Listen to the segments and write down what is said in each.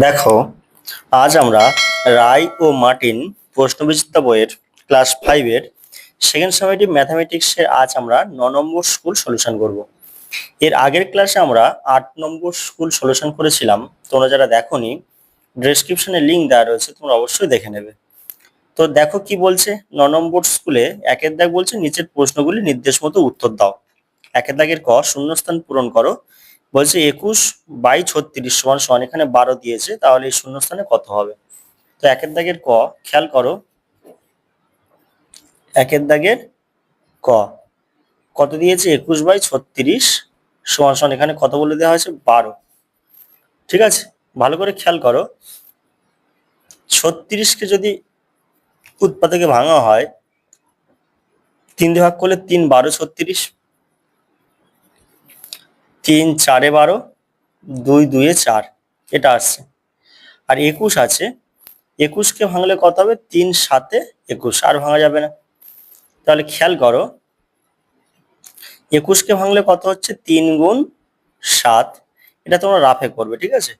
দেখো, আজ আমরা রায় ও মার্টিন প্রশ্নবিচিত্রা বইয়ের ক্লাস 5-এর সেকেন্ড সামেটিভ ম্যাথামেটিক্সের আজ আমরা 9 নম্বর স্কুল সলিউশন করব। এর আগের ক্লাসে আমরা 8 নম্বর স্কুল সলিউশন করেছিলাম। তোমরা যারা দেখোনি, ডেসক্রিপশনে লিংক দেওয়া রয়েছে, তোমরা অবশ্যই দেখে নেবে। তো দেখো কি বলছে। 9 নম্বর স্কুলে একের দাগ বলছে নিচের প্রশ্নগুলি নির্দেশ মতো উত্তর দাও। একের দাগের ক, শূন্যস্থান পূরণ করো। বলছে 21/36 সমান সমান, এখানে 12 দিয়েছে, তাহলে এই শূন্যস্থানে কত হবে? তো একের দাগের ক খেয়াল করো। একের দাগের ক কত দিয়েছে? 21/36 সমান সমান, এখানে কত বলে দেওয়া হয়েছে? 12। ঠিক আছে, ভালো করে খেয়াল করো। 36কে যদি উৎপাদকে ভাঙা হয়, 3 দিয়ে ভাগ করলে 3 12 36, 3 4 12, 2 2 4, এটা আসছে। আর 21 আছে, 21কে ভাঙলে কত হবে? 3 7 21, আর ভাঙা যাবে না। তাহলে খেয়াল করো, 21কে ভাঙলে কত হচ্ছে? 3 গুণ 7, এটা তোমরা রাফে করবে, ঠিক আছে।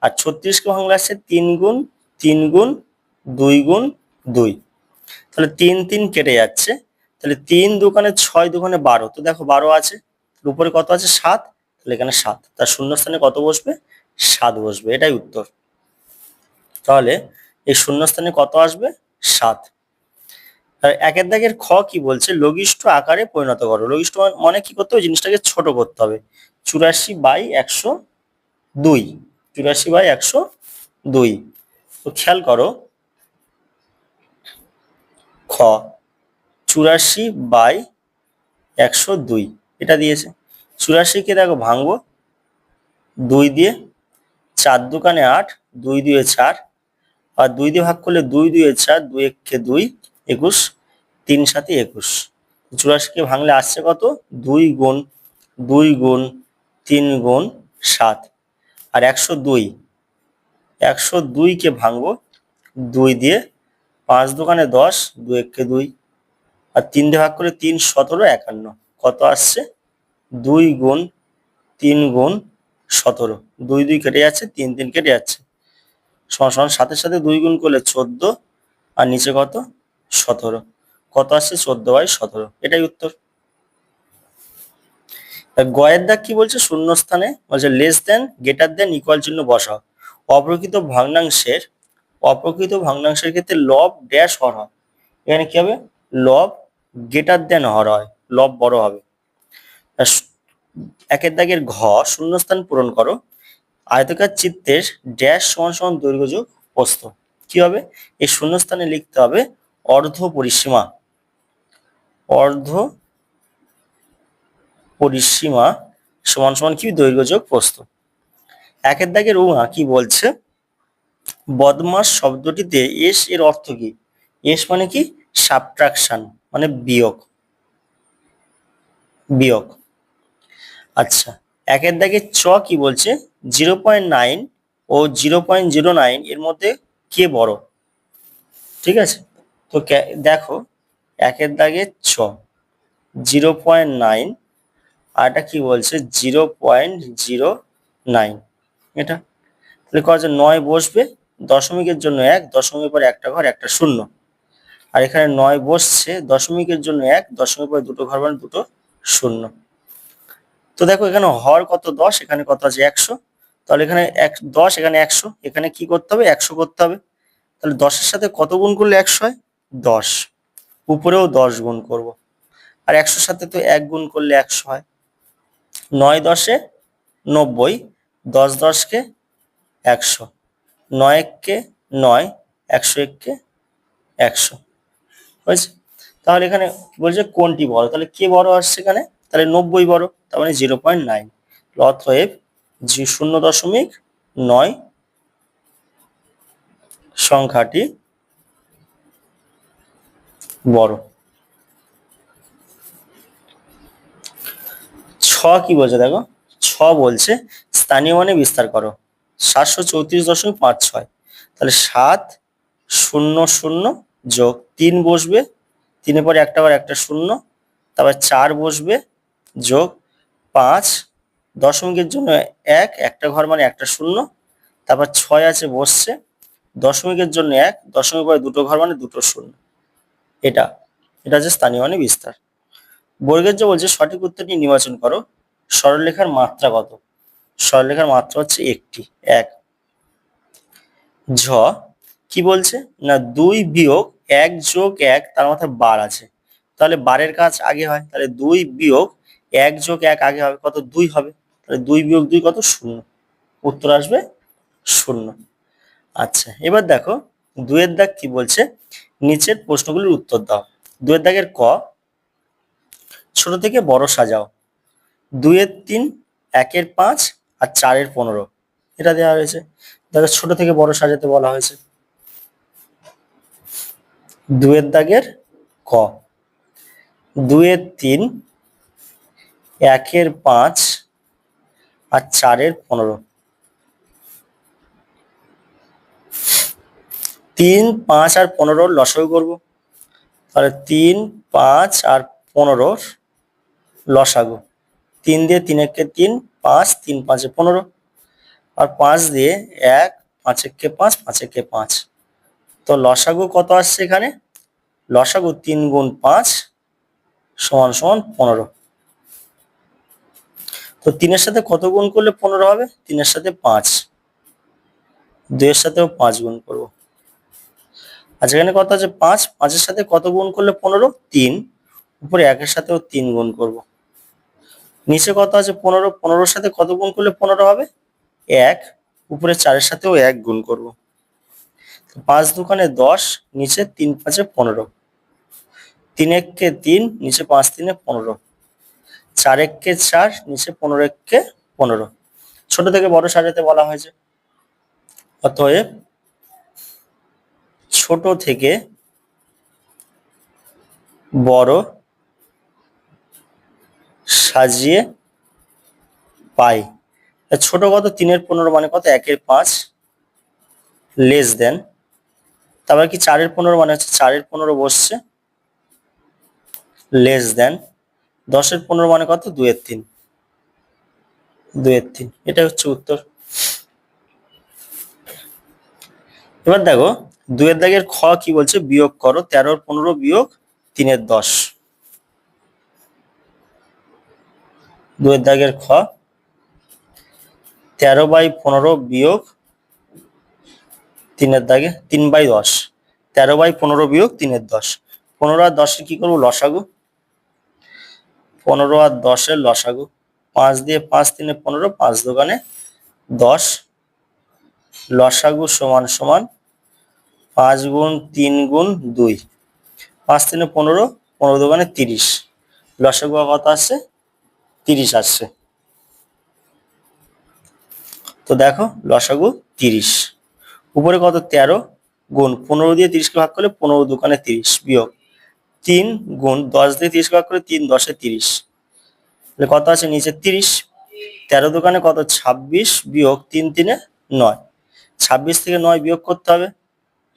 আর 36কে ভাঙলে আসছে 3 গুণ 3 গুণ 2 গুণ 2, তাহলে 3 3 কেটে যাচ্ছে। তাহলে 3 দুগুণে 6, দুগুণে 12, তো দেখো 12 আছে, উপরে কত আছে? 7, তাহলে এখানে 7, তার শূন্যস্থানে কত বসবে? 7 বসবে, এটাই উত্তর। তাহলে এই শূন্যস্থানে কত আসবে? 7। আর একের দাগের খ কি বলছে? লঘিষ্ঠ আকারে পরিণত করো। লঘিষ্ঠ মানে কি করতে হবে? জিনিসটাকে ছোট করতে হবে। 84/102, 84/102। তো খেয়াল করো, খ 84/102 এটা দিয়েছে। 84কে দেখো ভাঙবো 2 দিয়ে, 4 দুগুণে 8, 2 2 4, আর 2 দিয়ে ভাগ করলে 2 2 4, 2 1 2, 21, 3 7 21। 84কে ভাঙলে আসছে কত? 2 গুণ 2 গুণ 3 গুণ 7। আর 102কে ভাঙবো 2 দিয়ে, 5 দুগুণে 10, 2 1 2, আর 3 দিয়ে ভাগ করে 3 17 51, কত আসছে? 2 গুণ 3 গুণ 17, 2 2 কেটে যাচ্ছে, 3 3 কেটে যাচ্ছে, সমান সমান 7-এর সাথে 2 গুণ করলে 14, আর নিচে কত? 17, কত আসছে? 14/17, এটাই উত্তর। গয়ের দাগ কি বলছে? শূন্যস্থানে বলছে less than, greater than, equal চিহ্ন বসাও। অপ্রকৃত ভগ্নাংশের ক্ষেত্রে লব ড্যাশ হর হয়। এখানে কি হবে? লব গ্রেটার দেন হর হয়, লব বড় হবে। আর একের দাগের ঘ, শূন্যস্থান পূরণ করো। আয়তকার চিত্রের ড্যাশ সমান সমান দৈর্ঘ্য যোগ প্রস্থ। কি হবে? এই শূন্যস্থানে লিখতে হবে অর্ধ পরিসীমা। অর্ধ পরিসীমা সমান সমান কি? দৈর্ঘ্য যোগ প্রস্থ। একের দাগের উহা কি বলছে? বদমাস শব্দটিতে এস এর অর্থ কি? এস মানে কি? সাবট্রাকশন, মানে বিয়োগ। বিয়োগ। আচ্ছা, একের দাগের চ কি বলছে? 0.9 ও 0.09 এর মধ্যে কে বড়? ঠিক আছে, তো দেখো, একের দাগের ছ 0.9, আর এটা কি বলছে? 0.09, এটা তাহলে কত আছে? 9 বসবে, দশমিকের জন্য 1, দশমিকের পরে একটা ঘর একটা শূন্য। আর এখানে 9 বসছে, দশমিকের জন্য 1, দশমিকের পরে দুটো ঘর মানে দুটো শূন্য। তো দেখো এখানে হর কত? 10, এখানে কত আছে? 100। তাহলে এখানে 10, এখানে 100, এখানে কি করতে হবে? 100 করতে হবে। তাহলে 10-এর সাথে কত গুণ করলে 100 হয়? 10। উপরেও 10 গুণ করব। আর 100-র সাথে তো 1 গুণ করলে 100 হয়। 9 10-এ 90, 10 10-কে 100, 9 1-কে 9, 101-কে 100 হয়েছে। তাহলে এখানে বলছে কোনটি বড়? তাহলে কে বড় আসছে এখানে? তাহলে 90 বড়, তার মানে 0.9। অতএব 0.9 সংখ্যাটি বড়। ছ কি বলছে দেখো, ছ বলছে স্থানীয় মানে বিস্তার করো। 734.56, তাহলে 7 0 0 যোগ 3 বসবে, 3-এর পরে একটা বার একটা শূন্য, তারপর 4 বসবে, যোগ 5, দশমিকের জন্য 1, একটা ঘর মানে একটা শূন্য, তারপর 6 আছে বসছে, দশমিকের জন্য 1, দশমিক পরে দুটো ঘর মানে দুটো শূন্য। এটা এটা হচ্ছে স্থানীয় মানে বিস্তার। বর্গের যে বলছে সঠিক উত্তরটি নির্বাচন করো। সরলরেখার মাত্রা কত? সরলরেখার মাত্রা হচ্ছে একটি, 1। ঝ কি বলছে না 2 বিয়োগ 1 যোগ 1, তার মাথায় বার আছে, তাহলে বারের কাজ আগে হয়, তাহলে 2 বিয়োগ 1 যোগ 1 আগে হবে, কত? 2 হবে, তাহলে 2 বিয়োগ 2 কত? 0। উত্তর আসবে 0। আচ্ছা, এবার দেখো 2 এর দাগ কি বলছে, নিচের প্রশ্নগুলির উত্তর দাও। 2 এর দাগের ক, ছোট থেকে বড় সাজাও। 2 এর 3, 1 এর 5 আর 4 এর 15, এটা দেওয়া হয়েছে। দেখো ছোট থেকে বড় সাজাতে বলা হয়েছে। 2 এর দাগের ক, 2 এর 3, 1 এর 5 আর 4 এর 15। 3, 5 আর 15 লসাগু করব, তাহলে 3, 5 আর 15 লসাগু। 3 দিয়ে 3 একে 3, 5, 3 5 এ 15, আর 5 দিয়ে 1, 5 একে 5, 5 একে 5। তো লসাগু কত আসছে এখানে? লসাগু 3 গুণ 5 সমান সমান 15। তো 3 এর সাথে কত গুণ করলে 15 হবে? 3 এর সাথে 5, 2 এর সাথেও 5 গুণ করব। আচ্ছা, এখানে কত আছে? 5, 5 এর সাথে কত গুণ করলে 15? 3, উপরে 1 এর সাথেও 3 গুণ করব। নিচে কত আছে? 15, 15 এর সাথে কত গুণ করলে 15 হবে? 1, উপরে 4 এর সাথেও 1 গুণ করব। 5 দুগুণে 10, নিচে 3 5 এ 15, 3 একে 3, নিচে 5 3 এ 15, 4 একে 4, নিচে 15 একে 15। ছোট থেকে বড় সাজাতে বলা হয়েছে, অতএব ছোট থেকে বড় সাজিয়ে পাই। ছোট কত? 3 এর 15 মানে কত? 1 এর 5 লেস দেন, তারপর কি 4 এর 15 মানে হচ্ছে 4 এর 15 বসছে, লেস দেন 10 এর 15 মানে কত? 2 এর 3, 2 এর 3। এটা হচ্ছে উত্তর। এবার দেখো 2 এর দাগের খ কি বলছে, বিয়োগ করো 13 এর 15 বিয়োগ 3 এর 10। 2 এর দাগের খ, 13/15 বিয়োগ 3 এর দাগে 3/10, 13/15 বিয়োগ 3 এর 10। 15 আর 10 এর কি করবো? লসাগু। 15 আর 10 এর লসাগু, 5 দিয়ে 5 3 এ 15, 5 দুগুণে 10, লসাগু সমান সমান 5 গুণ 3 গুণ 2, 5 3 এ 15, 15 দুগুণে 30, লসাগু কত আসছে? 30 আসছে। তো দেখো লসাগু 30, উপরে কত? 13 গুণ 15 দিয়ে 30 কে ভাগ করলে 15 দুগুণে 30 বিয়োগ 3 গুণ 10 দিয়ে 30 কে ভাগ করলে 3 10 এ 30, তাহলে কত আছে নিচে? 30। 13 দুগুণে কত? 26 বিয়োগ 3 3 এ 9, 26 থেকে 9 বিয়োগ করতে হবে।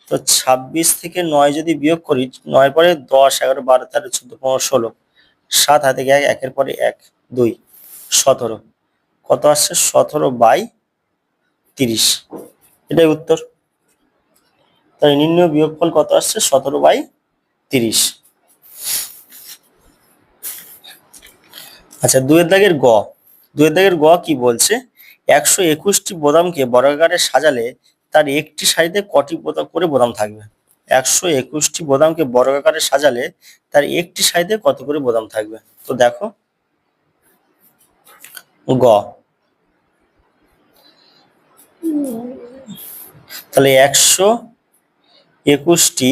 তো 26 থেকে 9 যদি বিয়োগ করি, 9 পরে 10 11 12 13 14 15 16, 7 হাতে 1, 1 এর পরে 1 2, 17, কত আসছে? 17/30। এটাই উত্তর। তাই নির্ণয় বিয়োগফল কত আসছে? 17/30। আচ্ছা, 2 এর দাগের গ, 2 এর দাগের গ কি বলছে, 121টি বোতামকে বর্গাকারে সাজালে তার একটি সারিতে কটি করে বোতাম থাকবে? 121টি বোতামকে বর্গাকারে সাজালে তার একটি সারিতে কত করে বোতাম থাকবে? তো দেখো গ, তাহলে 121টি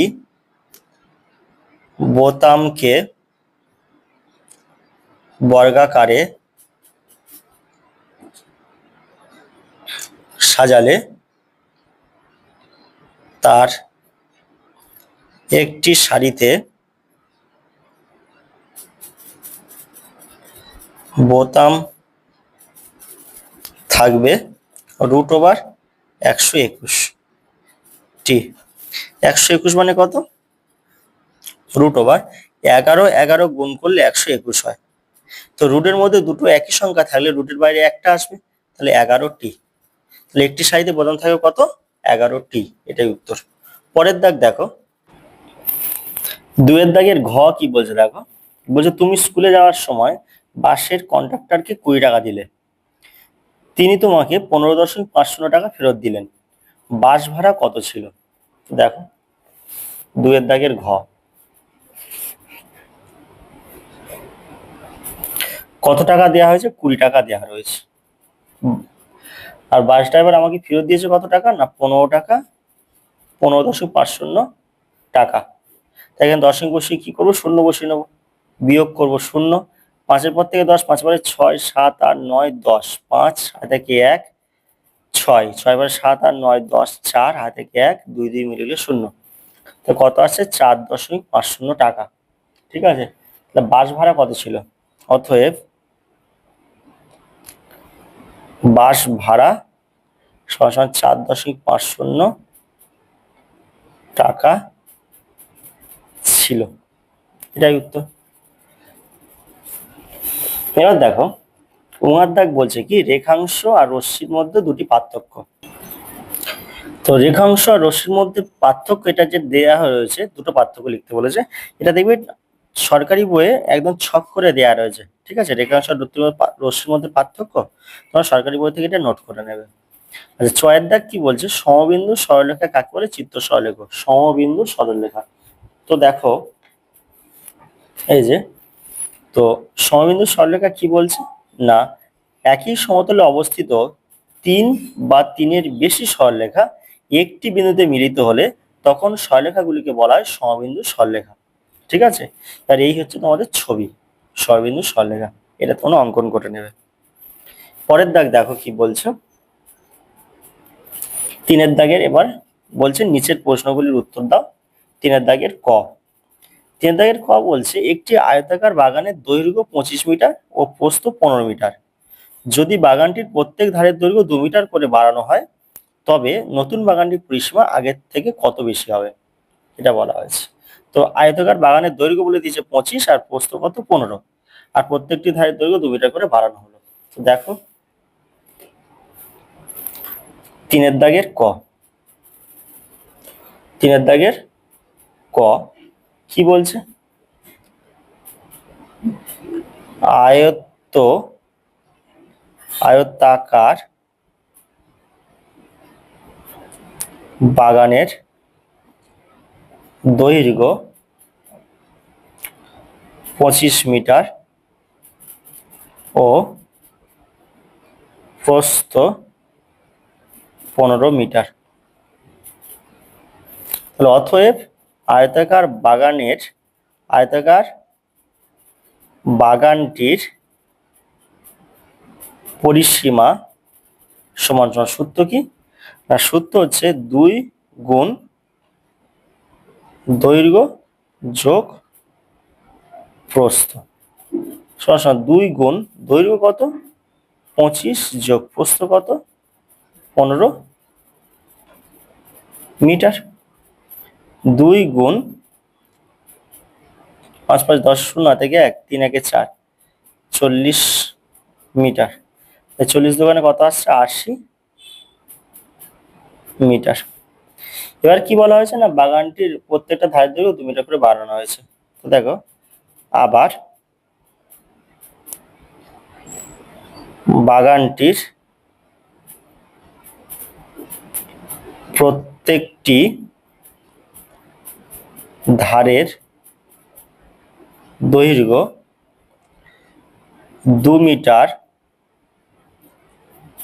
বোতামকে বর্গাকারে সাজালে তার একটি সারিতে বোতাম থাকবে √121টি। 121 মানে কত? √11 গুণ করলে 121 হয়। তো রুটের মধ্যে দুটো একই সংখ্যা থাকলে রুটের বাইরে একটা আসবে, তাহলে 11টি। তাহলে একটি সারিতে বোতাম থাকবে কত? 11টি। এটাই উত্তর। পরের দাগ দেখো, 2 এর দাগের ঘ কি বলছে দেখো, বলছে তুমি স্কুলে যাওয়ার সময় বাসের কন্ডাক্টরকে 20 টাকা দিলে, তিনি তোমাকে 15.5 টাকা ফেরত দিলেন, বাস ভাড়া কত ছিল? দেখো 2 এর দাগের ঘ, কত টাকা দেওয়া হয়েছে? 20 টাকা দেওয়া রয়েছে। আর বাস ড্রাইভার আমাকে ফেরত দিয়েছে কত টাকা? না 15 টাকা, 15.50 টাকা। তাই এখানে দশমিক বসিয়ে কি করবো? শূন্য বসিয়ে নেবো, বিয়োগ করবো শূন্য, 5-এর পর থেকে 10, 5 বারে 6, 7, 8, 9, 10, 5 হাতে থেকে 1, 6, 6 বারে 7, 8, 9, 10, 4 হাতে থেকে 1, 2 2 মিলিয়ে শূন্য। তো কত আসছে? 4.50 টাকা। ঠিক আছে, তাহলে বাস ভাড়া কত ছিল? অতএব বাস ভাড়া সমান 4.50 টাকা ছিল। এটাই উত্তর। এবার দেখো, উমার দাগ বলছে কি রেখাংশ আর রশ্মির মধ্যে দুটি পার্থক্য। তো রেখাংশ আর রশ্মির মধ্যে পার্থক্য, এটা যে দেয়া রয়েছে, দুটো পার্থক্য লিখতে বলেছে। এটা দেখবে সরকারি বইয়ে একদম ছক করে দেয়া রয়েছে। ঠিক আছে, রেখাংশ আর রশ্মির মধ্যে পার্থক্য তোমার সরকারি বই থেকে এটা নোট করে নেবে। আচ্ছা, 6 এর দাগ কি বলছে? সমবিন্দু সরলরেখা কাকে বলে? চিত্র সরলরেখা। সমবিন্দু সরলরেখা। তো দেখো এই যে, তো সমবিন্দু সরলরেখা কি বলছে? না, একই সমতলে অবস্থিত 3 বা 3-এর বেশি সরলরেখা একটি বিন্দুতে মিলিত হলে তখন সরলরেখাগুলিকে বলা হয় সমবিন্দু সরলরেখা। ঠিক আছে, আর এই হচ্ছে তোমাদের ছবি সমবিন্দু সরলরেখা। এটা তোমরা অঙ্কন করে নেবে। পরের দাগ দেখো কি বলছে, 3-এর দাগের এবার বলছে নিচের প্রশ্নগুলির উত্তর দাও। 3-এর দাগের ক, 3-এর দাগের ক বলছে একটি আয়তাকার বাগানের দৈর্ঘ্য 25 মিটার ও প্রস্থ 15 মিটার। যদি বাগানটির প্রত্যেক ধারের দৈর্ঘ্য 2 মিটার করে বাড়ানো হয় তবে নতুন বাগানটির পরিসীমা আগের থেকে কত বেশি হবে? এটা বলা হয়েছে। তো আয়তাকার বাগানের দৈর্ঘ্য বলে দিয়েছে 25 আর প্রস্থ কত? 15, আর প্রত্যেকটি ধারের দৈর্ঘ্য 2 মিটার করে বাড়ানো হলো। তো দেখো 3-এর দাগের ক, 3-এর দাগের ক কি বলছে? আয়তাকার বাগানের দৈর্ঘ্য 25 মিটার ও প্রস্থ 15 মিটার। তাহলে অতএব আয়তাকার বাগানটির পরিসীমা সমান সমান, সূত্র কি? না, সূত্র হচ্ছে 2 গুণ দৈর্ঘ্য যোগ প্রস্থ সমান সমান 2 গুণ দৈর্ঘ্য কত? 25 যোগ প্রস্থ কত? 15 মিটার। 2 গুণ 5 5 10 শূন্য থেকে 1, 3 1 4, 40 মিটার। 40 দোকানে কত আসছে? 80 মিটার। এবার কি বলা হয়েছে? না বাগানটির প্রত্যেকটা ধারের দৈর্ঘ্য 2 মিটার করে বাড়ানো হয়েছে। তো দেখো আবার বাগানটির প্রত্যেকটি ধারের দৈর্ঘ্য 2 মিটার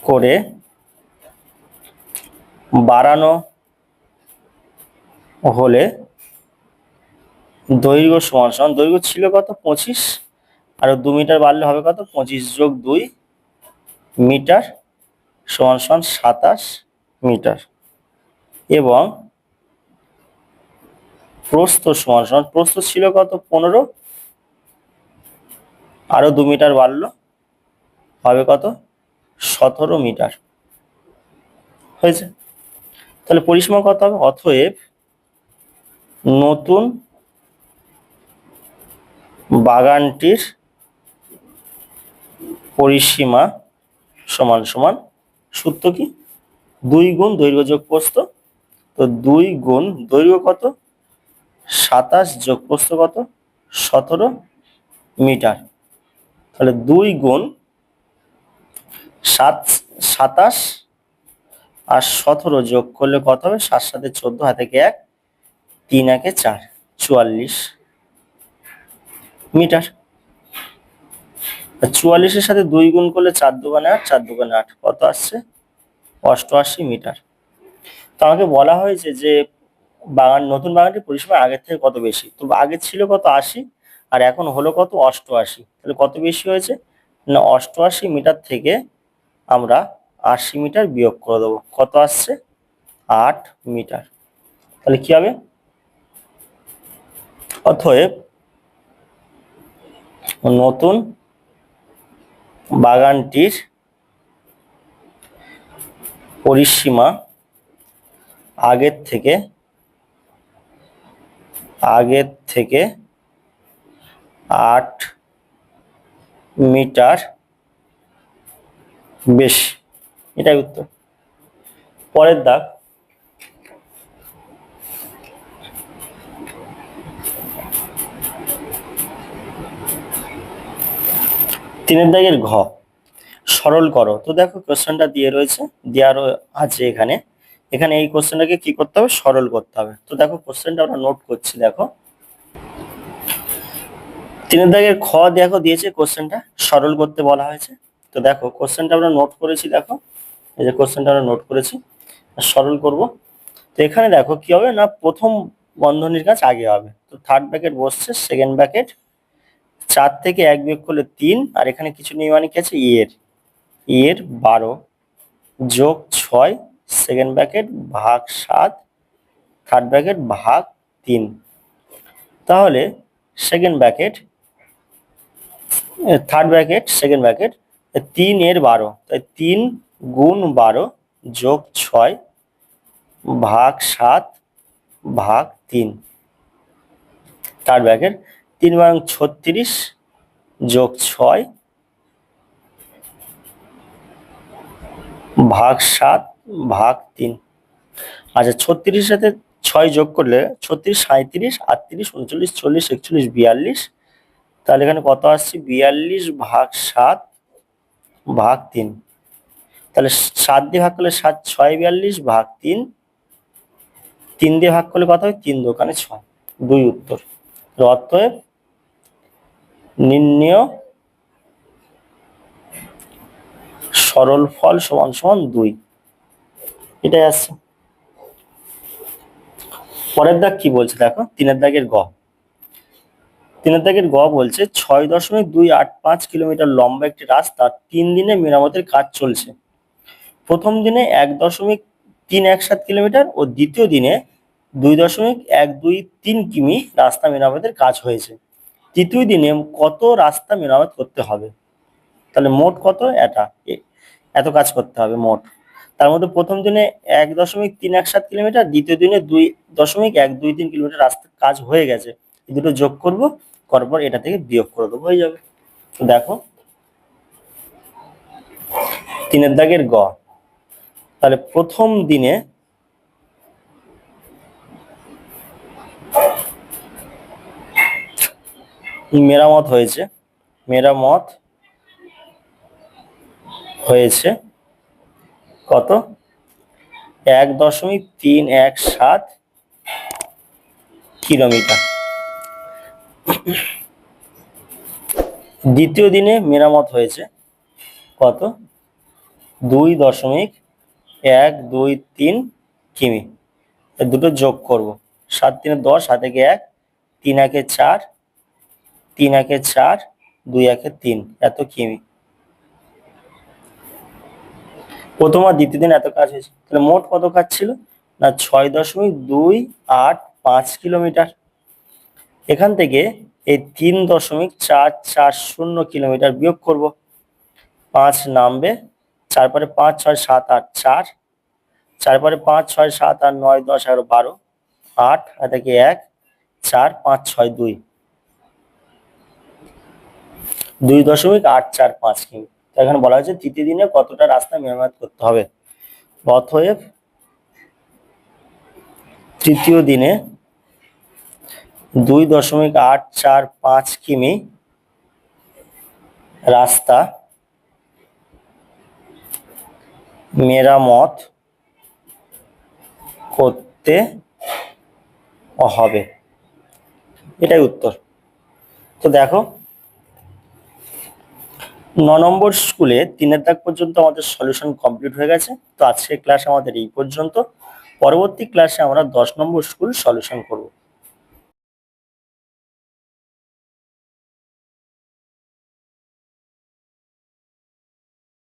করে বাড়ানো হলে দৈর্ঘ্য সমান সমান, দৈর্ঘ্য ছিল কত? 25, আর 2 মিটার বাড়লে হবে কত? 25 যোগ 2 মিটার সমান সমান 27 মিটার। এবং প্রস্থ সমান সমান, প্রস্থ ছিল কত? 15, আরো 2 মিটার বাড়লো হবে কত? 17 মিটার। হয়েছে? তাহলে পরিসীমা কত হবে? অতএব নতুন বাগানটির পরিসীমা সমান সমান, সূত্র কি? 2 গুণ দৈর্ঘ্য যোগ প্রস্থ, তো 2 গুণ দৈর্ঘ্য কত 27 যোগ প্রস্থ কত 17 মিটার। তাহলে 2 গুণ 27 আর 17 যোগ করলে কত হবে, 7 7 14, হাতে কে 1, 3 1 4, 44 মিটার। 44-এর সাথে 2 গুণ করলে 4 দুগুণে 8, 4 দুগুণে 8, কত আসছে 88 মিটার। তো আমাকে বলা হয়েছে যে নতুন বাগানটির পরিসীমা আগের থেকে কত বেশি। তো আগে ছিল কত 80 আর এখন হলো কত 88, তাহলে কত বেশি হয়েছে না 88 মিটার থেকে আমরা 80 মিটার বিয়োগ করে দেবো, কত আসছে 8 মিটার। তাহলে কি হবে, অতএব নতুন বাগানটির পরিসীমা আগের থেকে 8 মিটার বেশি, এটাই উত্তর। পরের দাগ, তিনের দাগের ঘ, সরল করো। তো দেখো কোশ্চেনটা দিয়ে রয়েছে, দেওয়া আছে এখানে। এখানে এই কোশ্চেনটাকে কি করতে হবে, সরল করতে হবে। তো দেখো কোশ্চেনটা আমরা নোট করছি। দেখো তিনের দাগের খ দেখো দিয়েছে, কোশ্চেনটা সরল করতে বলা হয়েছে। তো দেখো কোশ্চেনটা আমরা নোট করেছি, দেখো এই যে কোশ্চেনটা আমরা নোট করেছি, সরল করব। তো এখানে দেখো কি হবে না, প্রথম বন্ধনীর কাজ আগে হবে। তো থার্ড ব্র্যাকেট বসছে, সেকেন্ড ব্র্যাকেট 4 থেকে 1 বিয়োগ করলে 3, আর এখানে কিছু নেই মানে কি আছে এর 12 যোগ 6, সেকেন্ড ব্র্যাকেট ভাগ 7, থার্ড ব্র্যাকেট ভাগ 3। তাহলে second bracket third bracket second bracket 3 এর 12, তাই 3 গুণ 12 যোগ 6 ভাগ 7 ভাগ 3, থার্ড ব্র্যাকেট 3 বাং 36 যোগ 6 ভাগ 7 ভাগ 3। আচ্ছা 36-এর সাথে 6 যোগ করলে 36, 37, 38, 39, 40, 41, 42, তাহলে এখানে কত আসছে 42 ভাগ 7 ভাগ 3। তাহলে 7 দিয়ে ভাগ করলে 7, 6 42 ভাগ 3, 3 দিয়ে ভাগ করলে কত হয় 3 দোকানে 6, 2 উত্তর। অতএব নির্ণেয় সরল ফল সমান সমান 2, এটাই আসছে। পরের দাগ কি বলছে দেখো, তিনের দাগের গ। তিনের দাগের গ বলছে 6.285 কিলোমিটার লম্বা একটি রাস্তা 3 দিনে মেরামতের কাজ চলছে। প্রথম দিনে 1.317 কিলোমিটার ও দ্বিতীয় দিনে 2.123 কিমি রাস্তা মেরামতের কাজ হয়েছে। তৃতীয় দিনে কত রাস্তা মেরামত করতে হবে, তাহলে মোট কত এত কাজ করতে হবে মোট। তার মধ্যে প্রথম দিনে 1.317 কিলোমিটার, দ্বিতীয় দিনে 2.123 কিলোমিটার রাস্তার কাজ হয়ে গেছে। এই দুটো যোগ করব, করার পর এটা থেকে বিয়োগ করে দেবো, হয়ে যাবে। তো দেখো তিনের দাগের গ, তাহলে প্রথম দিনে মেরামত হয়েছে কত 1.317 কিলোমিটার। দ্বিতীয় দিনে মেরামত হয়েছে কত 2.123 কিমি, দুটো যোগ করব, 7 3 10, হাতে গিয়ে 1, 3 1 4, 3 1 4, 2 1 3, এত কিমি। প্রথম আর দ্বিতীয় দিন এত কাজ হয়েছে, তাহলে মোট কত কাজ ছিল না 6.285 কিলোমিটার। এখান থেকে এই 3.440 কিলোমিটার বিয়োগ করব, 5 নামবে, 4 পরে 5 6 7 8 4, 4 পরে 5 6 7 8 9 10 11 12, 8 হাতে গিয়ে 1 4 5 6 2, 2.845 কিমি। এখানে বলা হয়েছে তৃতীয় দিনে কতটা রাস্তা মেরামত করতে হবে। অতএব তৃতীয় দিনে 2.845 কিমি রাস্তা মেরামত করতে হবে। এটাই উত্তর। তো দেখো 9 নম্বর স্কুলে 3 দাগ পর্যন্ত আমাদের সলিউশন কমপ্লিট হয়ে গেছে। তো আজকের ক্লাস আমাদের এই পর্যন্ত। পরবর্তী ক্লাসে আমরা 10 নম্বর স্কুল সলিউশন করব।